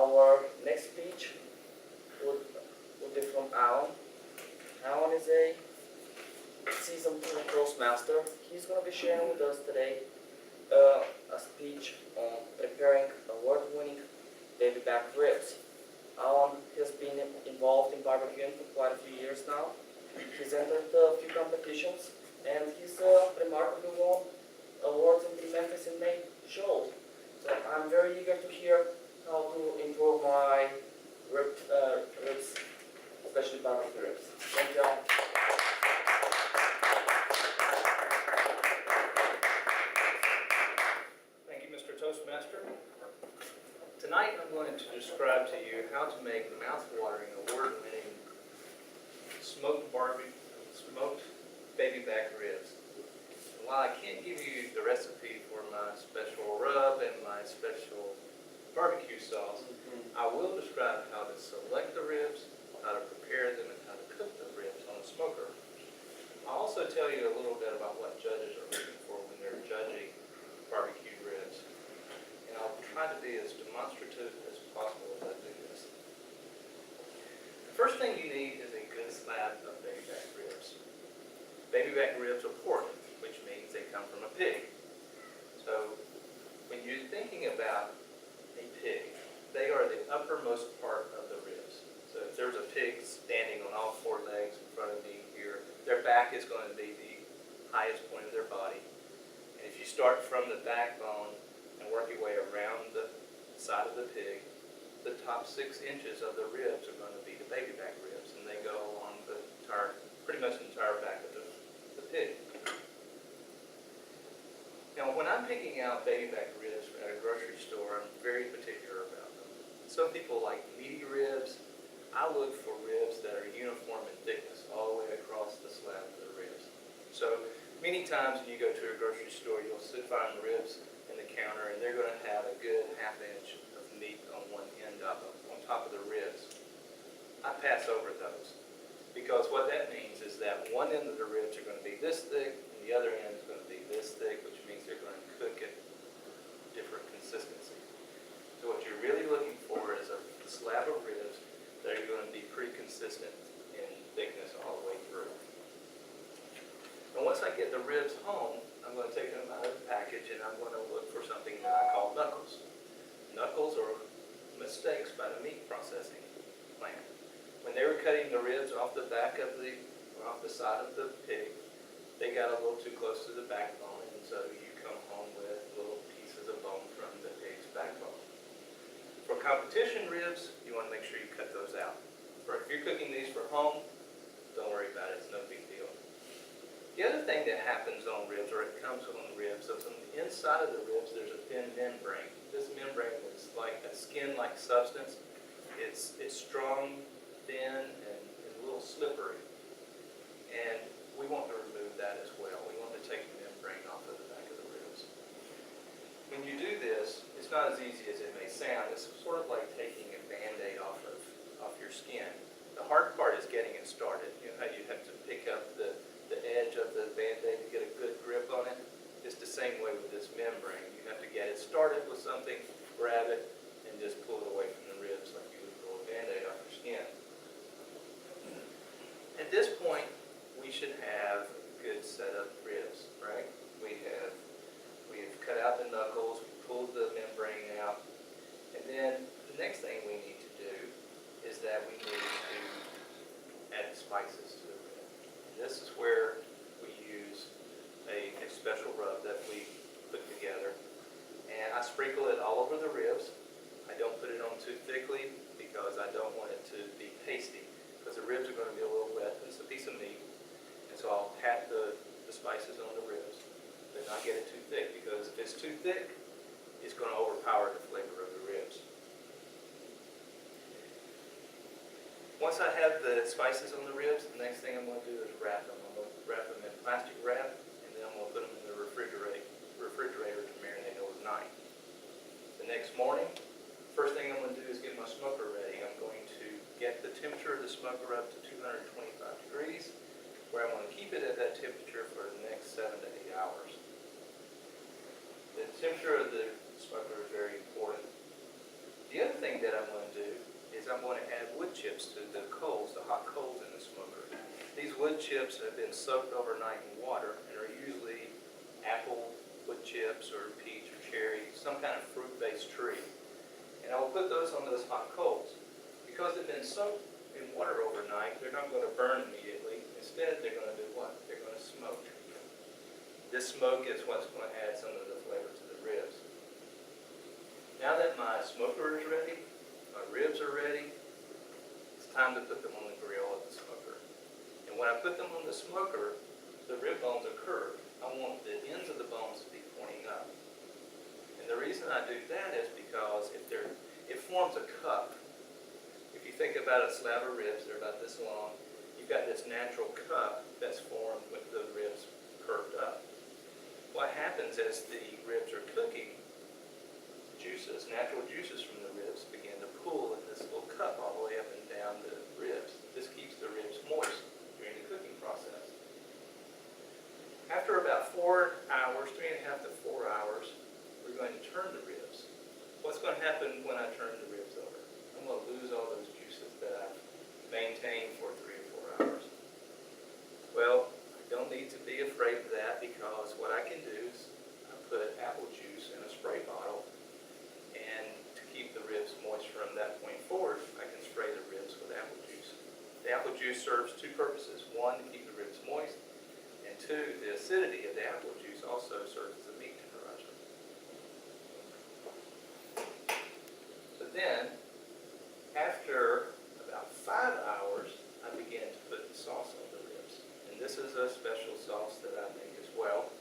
Our next speech would be from Alan. Alan is a seasoned Toastmaster. He's going to be sharing with us today a speech on preparing award-winning baby back ribs. Alan has been involved in barbecuing for quite a few years now. He's entered a few competitions, and he's remarkably won awards in the Memphis in May shows. So I'm very eager to hear how to improve my ribs, especially barbecue ribs. Thank you all. Thank you, Mr. Toastmaster. Tonight I'm going to describe to you how to make mouth-watering, award-winning smoked baby back ribs. And while I can't give you the recipe for my special rub and my special barbecue sauce, I will describe how to select the ribs, how to prepare them, and how to cook the ribs on a smoker. I'll also tell you a little bit about what judges are looking for when they're judging barbecue ribs. And I'll try to be as demonstrative as possible as I do this. The first thing you need is a good slab of baby back ribs. Baby back ribs are pork, which means they come from a pig. So when you're thinking about a pig, they are the uppermost part of the ribs. So if there's a pig standing on all four legs in front of me here, their back is going to be the highest point of their body. And if you start from the backbone and work your way around the side of the pig, the top 6 inches of the ribs are going to be the baby back ribs, and they go along the entire, pretty much the entire back of the pig. Now, when I'm picking out baby back ribs at a grocery store, I'm very particular about them. Some people like meaty ribs. I look for ribs that are uniform in thickness all the way across the slab of the ribs. So many times when you go to a grocery store, you'll find ribs in the counter, and they're going to have a good ½ inch of meat on one end of them, on top of the ribs. I pass over those, because what that means is that one end of the ribs are going to be this thick, and the other end is going to be this thick, which means they're going to cook at different consistency. So what you're really looking for is a slab of ribs that are going to be pretty consistent in thickness all the way through. And once I get the ribs home, I'm going to take them out of the package, and I'm going to look for something that I call knuckles. Knuckles are mistakes by the meat processing plant. When they were cutting the ribs off the back of off the side of the pig, they got a little too close to the backbone, and so you come home with little pieces of bone from the pig's backbone. For competition ribs, you want to make sure you cut those out. If you're cooking these for home, don't worry about it, it's no big deal. The other thing that happens on ribs, or it comes on ribs, is on the inside of the ribs there's a thin membrane. This membrane is like a skin-like substance. It's strong, thin, and a little slippery. And we want to remove that as well. We want to take the membrane off of the back of the ribs. When you do this, it's not as easy as it may sound. It's sort of like taking a Band-Aid off your skin. The hard part is getting it started. You know how you have to pick up the edge of the Band-Aid to get a good grip on it? It's the same way with this membrane. You have to get it started with something, grab it, and just pull it away from the ribs like you would pull a Band-Aid off your skin. At this point, we should have a good set of ribs, right? We've cut out the knuckles, we pulled the membrane out, and then the next thing we need to do is that we need to add spices to the rib. And this is where we use a special rub that we put together, and I sprinkle it all over the ribs. I don't put it on too thickly because I don't want it to be pasty, because the ribs are going to be a little wet. It's a piece of meat, and so I'll pat the spices on the ribs, but not get it too thick, because if it's too thick, it's going to overpower the flavor of the ribs. Once I have the spices on the ribs, the next thing I'm going to do is wrap them. I'm going to wrap them in plastic wrap, and then I'm going to put them in the refrigerator to marinate overnight. The next morning, first thing I'm going to do is get my smoker ready. I'm going to get the temperature of the smoker up to 225 degrees, where I'm going to keep it at that temperature for the next 7 to 8 hours. The temperature of the smoker is very important. The other thing that I'm I'm going to do is I'm going to add wood chips to the coals, the hot coals in the smoker. These wood chips have been soaked overnight in water and are usually apple wood chips or peach or cherry, some kind of fruit-based tree. And I will put those on those hot coals. Because they've been soaked in water overnight, they're not going to burn immediately. Instead, they're going to do what? They're going to smoke. This smoke is what's going to add some of the flavor to the ribs. Now that my smoker is ready, my ribs are ready, it's time to put them on the grill of the smoker. And when I put them on the smoker, the rib bones are curved. I want the ends of the bones to be pointing up. And the reason I do that is because it forms a cup. If you think about a slab of ribs, they're about this long. You've got this natural cup that's formed with the ribs curved up. What happens as the ribs are cooking, natural juices from the ribs begin to pool in this little cup all the way up and down the ribs. This keeps the ribs moist during the cooking process. After about 4 hours, 3.5 to 4 hours, we're going to turn the ribs. What's going to happen when I turn the ribs over? I'm going to lose all those juices that I've maintained for 3 or 4 hours. Well, I don't need to be afraid of that because what I can do is I put apple juice in a spray bottle, and to keep the ribs moist from that point forward, I can spray the ribs with apple juice. The apple juice serves two purposes. One, to keep the ribs moist, and two, the acidity of the apple juice also serves as a meat tenderizer. So then, after about 5 hours, I begin to put the sauce on the ribs. And this is a special sauce that I make as well.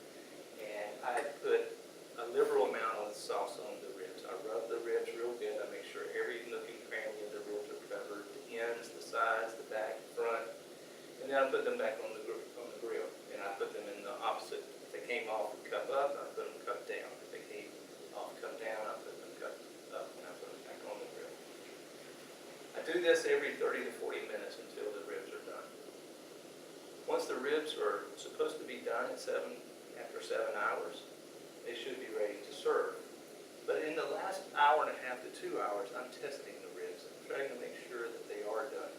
And I put a liberal amount of the sauce on the ribs. I rub the ribs real good. I make sure every nook and cranny of the ribs are covered, the ends, the sides, the back, the front. And then I put them back on the grill. And I put them in the opposite. If they came off cup up, I put them cup down. If they came off cup down, I put them cup up, and I put them back on the grill. I do this every 30 to 40 minutes until the ribs are done. Once the ribs are supposed to be done after 7 hours, they should be ready to serve. But in the last hour and a half to 2 hours, I'm testing the ribs and trying to make sure that they are done.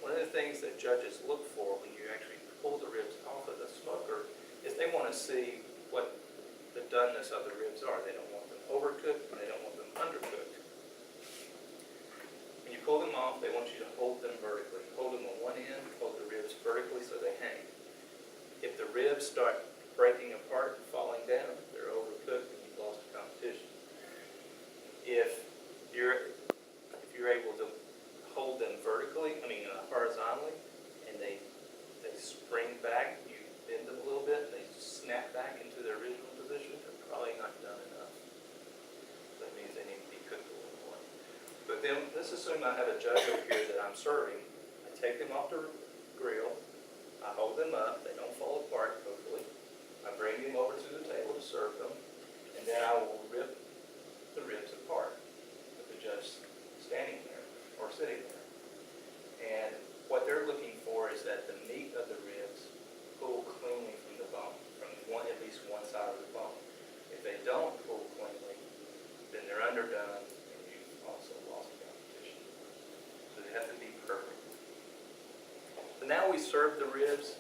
One of the things that judges look for when you actually pull the ribs off of the smoker is they want to see what the doneness of the ribs are. They don't want them overcooked and they don't want them undercooked. When you pull them off, they want you to hold them vertically. Hold them on one end, hold the ribs vertically so they hang. If the ribs start breaking apart and falling down, they're overcooked and you've lost the competition. If you're able to hold them horizontally, and they spring back, you bend them a little bit, and they snap back into their original position, they're probably not done enough. That means they need to be cooked a little more. But then, let's assume I have a judge over here that I'm serving. I take them off the grill, I hold them up, they don't fall apart, hopefully. I bring them over to the table to serve them, and then I will rip the ribs apart with the judge standing there or sitting there. And what they're looking for is that the meat of the ribs pull cleanly from the bone, from at least one side of the bone. If they don't pull cleanly, then they're underdone and you've also lost the competition. So they have to be perfect. So now we serve the ribs.